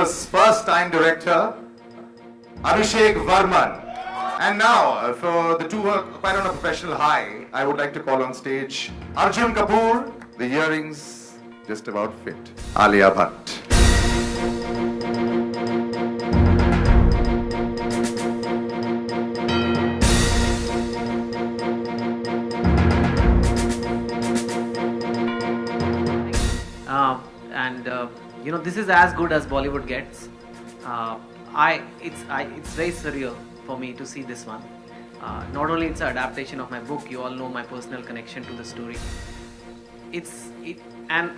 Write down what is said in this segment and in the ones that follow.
India's first-time director, Abhishek Varman. And now, for the two who are quite on a professional high, I would like to call on stage Arjun Kapoor. The earrings just about fit. Alia Bhatt. This is as good as Bollywood gets. It's very surreal for me to see this one. Not only it's an adaptation of my book, you all know my personal connection to the story. And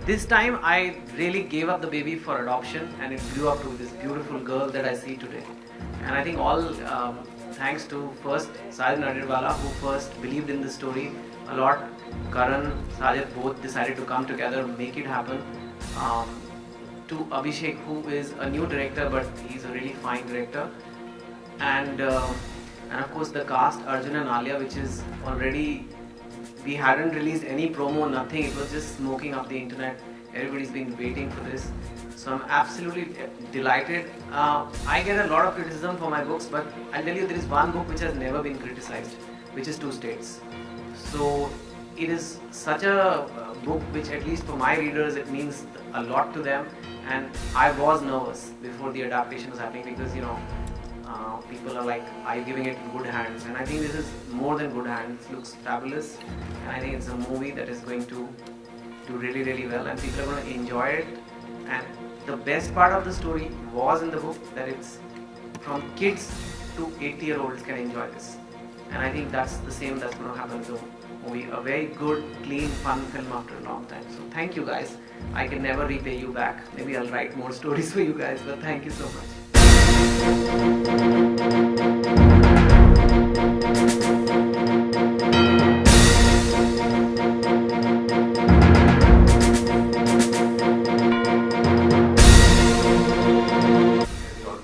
this time I really gave up the baby for adoption, and it grew up to this beautiful girl that I see today. And I think all thanks to first Sajid Nadirwala, who first believed in this story a lot. Karan, Sajid both decided to come together, make it happen. To Abhishek, who is a new director, but he's a really fine director, and of course the cast, Arjun and Alia, which is already, we hadn't released any promo, nothing. It was just smoking up the internet. Everybody's been waiting for this, so I'm absolutely delighted. I get a lot of criticism for my books, but I'll tell you, there is one book which has never been criticized, which is Two States. So it is such a book which, at least for my readers, it means a lot to them. And I was nervous before the adaptation was happening, because people are like, are you giving it in good hands? And I think this is more than good hands. It looks fabulous, and I think it's a movie that is going to do really, really well, and people are going to enjoy it. And the best part of the story was in the book, that it's from kids to 80-year-olds can enjoy this. And I think that's the same that's going to happen to movie. A very good, clean, fun film after a long time. So thank you guys. I can never repay you back. Maybe I'll write more stories for you guys, but thank you so much.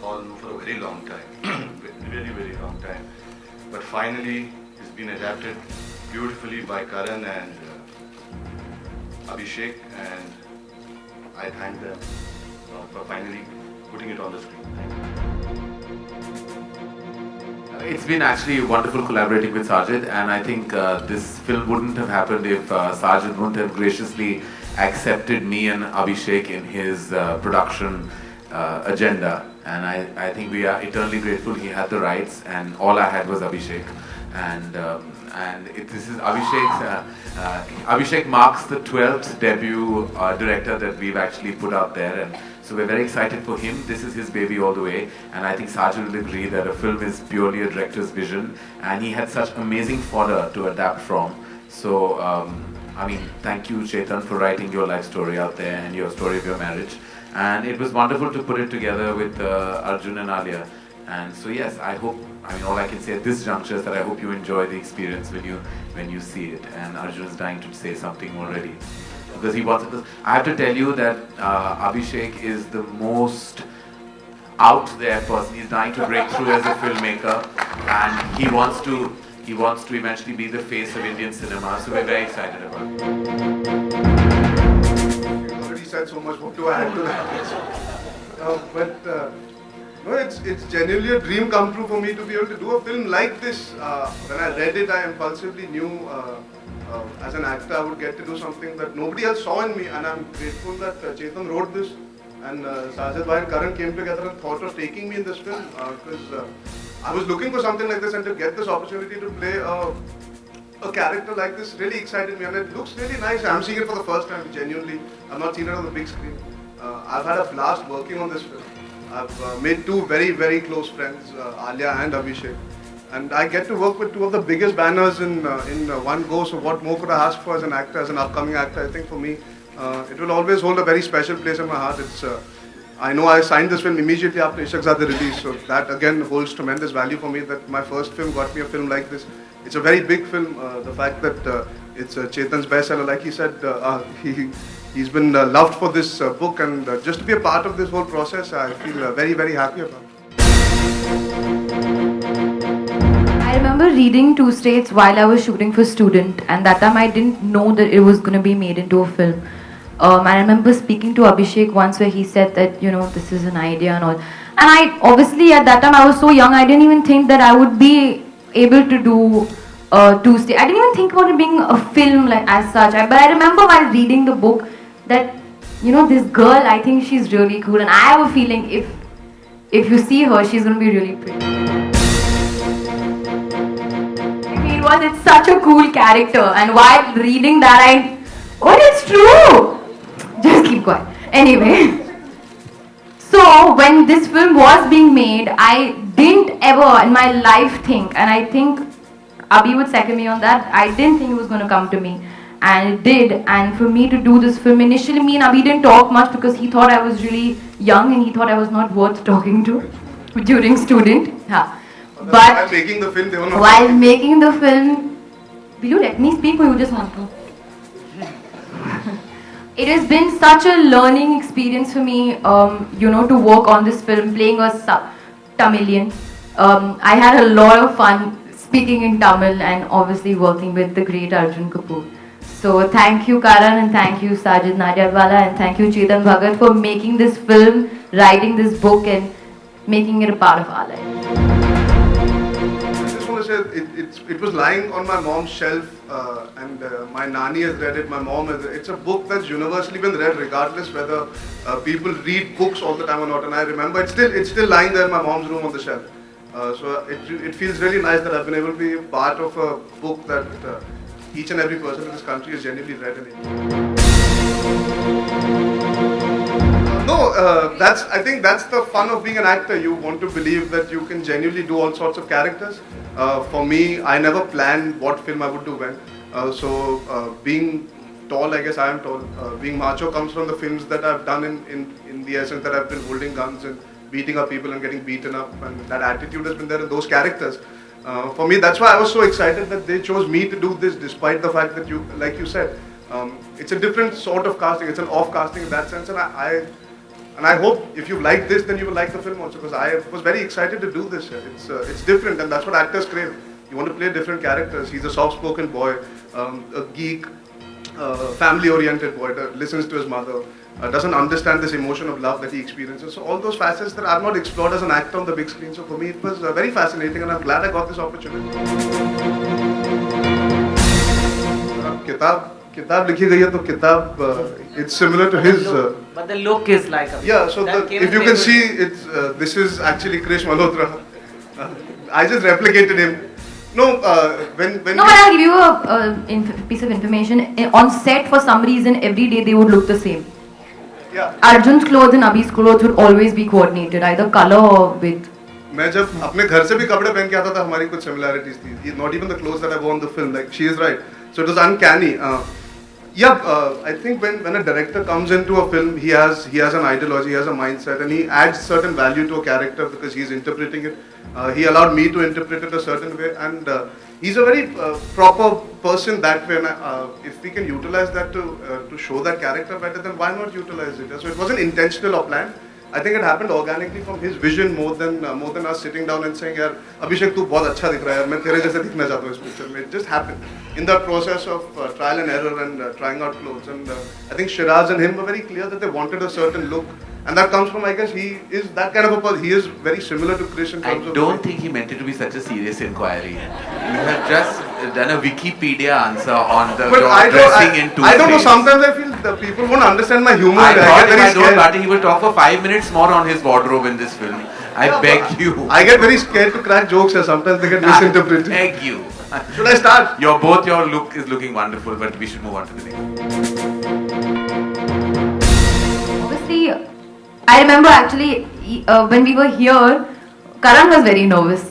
All knew for a very long time, very, very long time. But finally, it's been adapted beautifully by Karan and Abhishek, and I thank them for finally putting it on the screen. It's been actually wonderful collaborating with Sajid, and I think this film wouldn't have happened if Sajid wouldn't have graciously accepted me and Abhishek in his production agenda. And I think we are eternally grateful. He had the rights, and all I had was Abhishek. This is Abhishek's. Abhishek marks the 12th debut director that we've actually put out there, and so we're very excited for him. This is his baby all the way, and I think Sajid will agree that a film is purely a director's vision, and he had such amazing fodder to adapt from. So, thank you, Chetan, for writing your life story out there and your story of your marriage. And it was wonderful to put it together with Arjun and Alia. And so yes, all I can say at this juncture is that I hope you enjoy the experience when you see it. And Arjun is dying to say something already, because he wants it. I have to tell you that Abhishek is the most out there person. He's dying to break through as a filmmaker, and he wants to eventually be the face of Indian cinema. So we're very excited about it. You already said so much. What to add to that? No, it's genuinely a dream come true for me to be able to do a film like this. When I read it, I impulsively knew as an actor I would get to do something that nobody else saw in me, and I'm grateful that Chetan wrote this, and Sajid Bhai and Karan came together and thought of taking me in this film, because I was looking for something like this, and to get this opportunity to play a character like this really excited me, and it looks really nice. I'm seeing it for the first time, genuinely. I've not seen it on the big screen. I've had a blast working on this film. I've made two very, very close friends, Alia and Abhishek. And I get to work with two of the biggest banners in one go, so what more could I ask for as an actor, as an upcoming actor? I think for me, it will always hold a very special place in my heart. I know I signed this film immediately after Ishaqzaade release, so that again holds tremendous value for me, that my first film got me a film like this. It's a very big film. The fact that it's Chetan's bestseller, like he said, he's been loved for this book, and just to be a part of this whole process, I feel very, very happy about it. I remember reading Two States while I was shooting for Student, and that time I didn't know that it was going to be made into a film. I remember speaking to Abhishek once where he said that, you know, this is an idea and all. And I, obviously at that time I was so young, I didn't even think that I would be able to do Tuesday. I didn't even think about it being a film like as such. But I remember while reading the book that, you know, this girl, I think she's really cool. And I have a feeling if you see her, she's going to be really pretty. It's such a cool character, and while reading that it's true! Just keep quiet. Anyway, so when this film was being made, I didn't ever in my life think, and I think Abhi would second me on that, I didn't think it was going to come to me. And it did, and for me to do this film, initially me and Abhi didn't talk much because he thought I was really young and he thought I was not worth talking to during student. Yeah. But while making the film, they were not. While making the film, will you let me speak or you just want to? It has been such a learning experience for me, you know, to work on this film, playing a Tamilian. I had a lot of fun speaking in Tamil and obviously working with the great Arjun Kapoor. So thank you Karan and thank you Sajid Nadiadwala and thank you Chetan Bhagat for making this film, writing this book and making it a part of our life. I just want to say it was lying on my mom's shelf and my nani has read it, my mom has read it. It's a book that's universally been read regardless whether people read books all the time or not, and I remember it's still lying there in my mom's room on the shelf. So it feels really nice that I've been able to be part of a book that each and every person in this country has genuinely read and enjoyed. I think that's the fun of being an actor. You want to believe that you can genuinely do all sorts of characters. For me, I never planned what film I would do when. Being tall, I guess I am tall. Being macho comes from the films that I've done in the essence that I've been holding guns and beating up people and getting beaten up, and that attitude has been there in those characters. For me, that's why I was so excited that they chose me to do this, despite the fact that you, like you said, it's a different sort of casting. It's an off casting in that sense, and I hope if you like this, then you will like the film also, because I was very excited to do this. It's different, and that's what actors crave. You want to play different characters. He's a soft-spoken boy, a geek, family-oriented boy that listens to his mother, doesn't understand this emotion of love that he experiences. So all those facets that are not explored as an actor on the big screen. So for me, it was very fascinating, and I'm glad I got this opportunity. किताब लिखी गई है तो किताब it's similar to his. But the look is like a. Yeah, so if you can see, it's this is actually Krish Malhotra. I just replicated him. No, when no, but I'll give you a piece of information. On set, for some reason, every day they would look the same. Yeah. Arjun's clothes and Abhi's clothes would always be coordinated, either color or width. मैं जब अपने घर से भी कपड़े पहन के आता था, हमारी कुछ similarities थी. Not even the clothes that I wore in the film. Like she is right. So it was uncanny. I think when a director comes into a film, he has an ideology, he has a mindset, and he adds certain value to a character because he's interpreting it. He allowed me to interpret it a certain way, and he's a very proper person that way. And if we can utilize that to show that character better, then why not utilize it? So it wasn't intentional or planned. I think it happened organically from his vision more than us sitting down and saying, "यार अभिषेक तू बहुत अच्छा दिख रहा है यार, मैं तेरे जैसे दिखना चाहता हूँ इस पिक्चर में." It just happened in that process of trial and error and trying out clothes. And I think Shiraz and him were very clear that they wanted a certain look, and that comes from, I guess, he is that kind of a person. He is very similar to Krish in I terms of. don't think he meant it to be such a serious inquiry. You have just done a Wikipedia answer on the But dressing in two I don't know. days. Sometimes I feel the people won't understand my humor. I thought get if very I don't scared. Bhatti, he will talk for 5 minutes more on his wardrobe in this film. I beg you. I get very scared to crack jokes, and sometimes they get misinterpreted. I beg you. Should I start? Your look is looking wonderful, but we should move on to the next. Obviously, I remember actually when we were here, Karan was very nervous.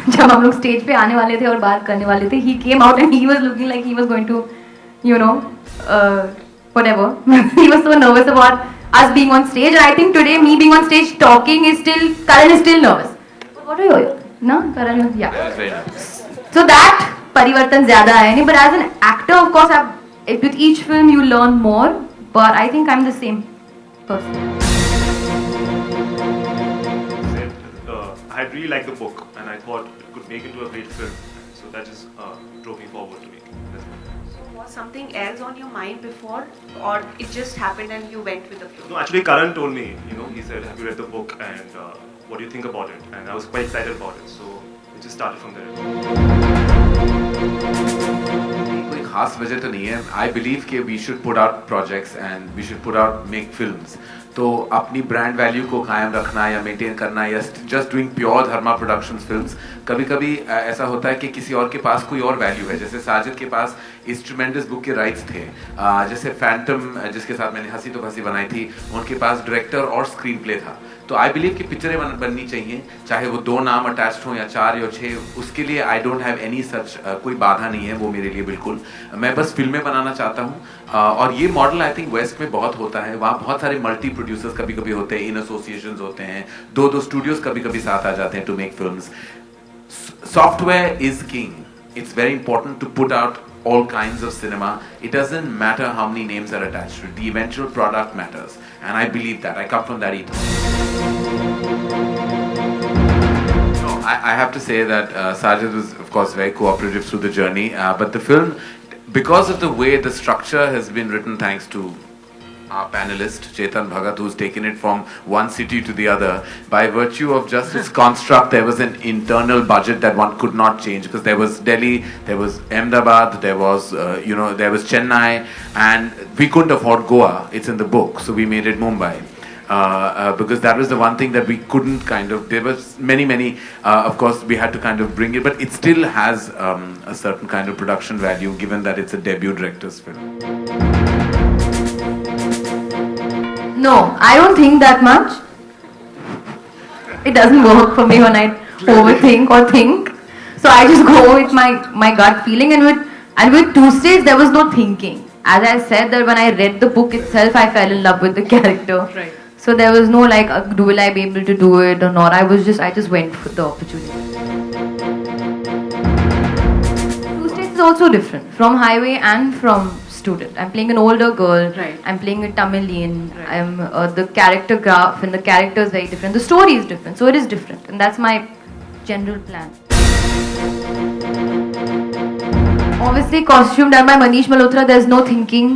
जब हम लोग stage पे आने वाले थे और बात करने वाले थे, he came out and he was looking like he was going to, you know, whatever. He was so nervous about us being on stage, and I think today me being on stage talking is still, Karan is still nervous. What are you? No, Karan, yeah. That was very nice. So that परिवर्तन ज़्यादा है नहीं, but as an actor, of course, with each film you learn more. But I think I'm the same person. I really liked the book and I thought it could make into a great film. So that just drove me forward to me. Was something else on your mind before, or it just happened and you went with the flow? No, actually, Karan told me. He said, "Have you read the book? And what do you think about it?" And I was quite excited about it. So it just started from there. कोई खास वजह तो नहीं है. I believe कि we should put out projects and we should make films. तो अपनी brand value को कायम रखना या मेंटेन करना या जस्ट डूइंग प्योर धर्मा प्रोडक्शंस फिल्म्स, कभी कभी ऐसा होता है कि किसी और के पास कोई और वैल्यू है. जैसे साजिद के पास इस ट्रिमेंडस बुक के राइट्स थे, जैसे फैंटम जिसके साथ मैंने हंसी तो फंसी बनाई थी, उनके पास डायरेक्टर और स्क्रीन प्ले था. तो आई बिलीव कि पिक्चरें बननी चाहिए, चाहे वो 2 नाम अटैच्ड हों या 4 या 6. उसके लिए I don't have any such, कोई बाधा नहीं है वो मेरे लिए बिल्कुल. मैं बस फिल्में बनाना चाहता हूँ. और ये मॉडल आई थिंक वेस्ट में बहुत होता है. वहाँ बहुत सारे मल्टी प्रोड्यूसर्स कभी कभी होते हैं, इन एसोसिएशंस होते हैं, 2 स्टूडियोज कभी कभी साथ आ जाते हैं to make films. Software is king. It's very important to put out all kinds of cinema. It doesn't matter how many names are attached to it. The eventual product matters. And I believe that. I come from that ethos. No, I have to say that Sajid was, of course, very cooperative through the journey. But the film, because of the way the structure has been written, thanks to our panelist Chetan Bhagat, who's taken it from one city to the other, by virtue of just its construct, there was an internal budget that one could not change, because there was Delhi, there was Ahmedabad, there was there was Chennai, and we couldn't afford Goa. It's in the book, so we made it Mumbai. Because that was the one thing that we couldn't there was many, of course we had to kind of bring it, but it still has a certain kind of production value, given that it's a debut director's film. No, I don't think that much. It doesn't work for me when I overthink or think. So I just go with my gut feeling, and with Tuesdays there was no thinking. As I said, that when I read the book itself, I fell in love with the character. Right. So there was no like, will I be able to do it or not? I just went for the opportunity. Tuesdays is also different from Highway and from Student. I'm playing an older girl. Right. I'm playing a Tamilian. Right. I'm the character graph and the character is very different. The story is different, so it is different, and that's my general plan. Obviously, costume done by Manish Malhotra. There's no thinking.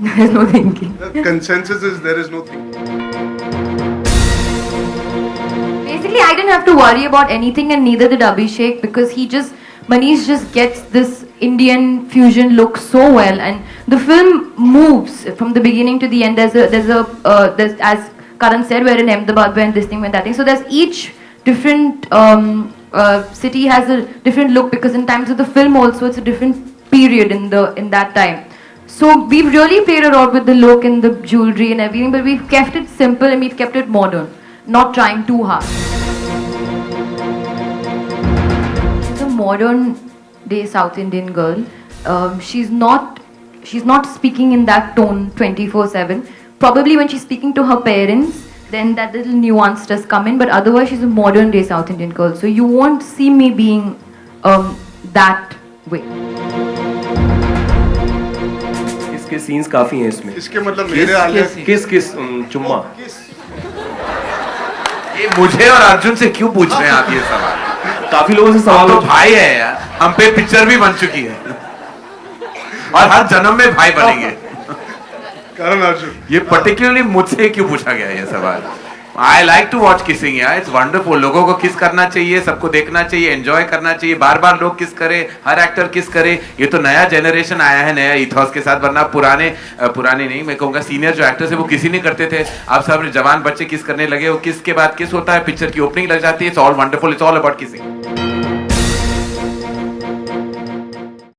There's no thinking. The consensus is there is no thinking. Basically, I didn't have to worry about anything, and neither did Abhishek, because Manish just gets this Indian fusion look so well, and the film moves from the beginning to the end. There's as Karan said, we're in Ahmedabad, we're in this thing, we're in that thing. So there's each different city has a different look, because in times of the film also it's a different period in that time. So we've really played around with the look and the jewelry and everything, but we've kept it simple and we've kept it modern, not trying too hard. She's a modern day South Indian girl. She's not speaking in that tone 24/7. Probably when she's speaking to her parents, then that little nuance does come in, but otherwise she's a modern day South Indian girl. So you won't see me being that way. इसके scenes काफी हैं इसमें. इसके मतलब मेरे आलिया किस चुम्मा. ये मुझे और अर्जुन से क्यों पूछ रहे हैं आप ये सवाल? काफी लोगों से सवाल. तो भाई है यार, हम पे पिक्चर भी बन चुकी है और हर जन्म में भाई बनेंगे. करण अर्जुन. ये पर्टिकुलरली मुझसे क्यों पूछा गया ये सवाल? I like to watch kissing यार, इट्स वंडरफुल. लोगों को किस करना चाहिए, सबको देखना चाहिए, एंजॉय करना चाहिए. बार बार लोग किस करे, हर एक्टर किस करे. ये तो नया जनरेशन आया है नया इथॉस के साथ, वरना पुराने नहीं, मैं कहूँगा सीनियर जो एक्टर्स है वो किसी नहीं करते थे. आप सब जवान बच्चे किस करने लगे. वो किस के बाद किस होता है, पिक्चर की ओपनिंग लग जाती है. It's all wonderful, it's all about kissing.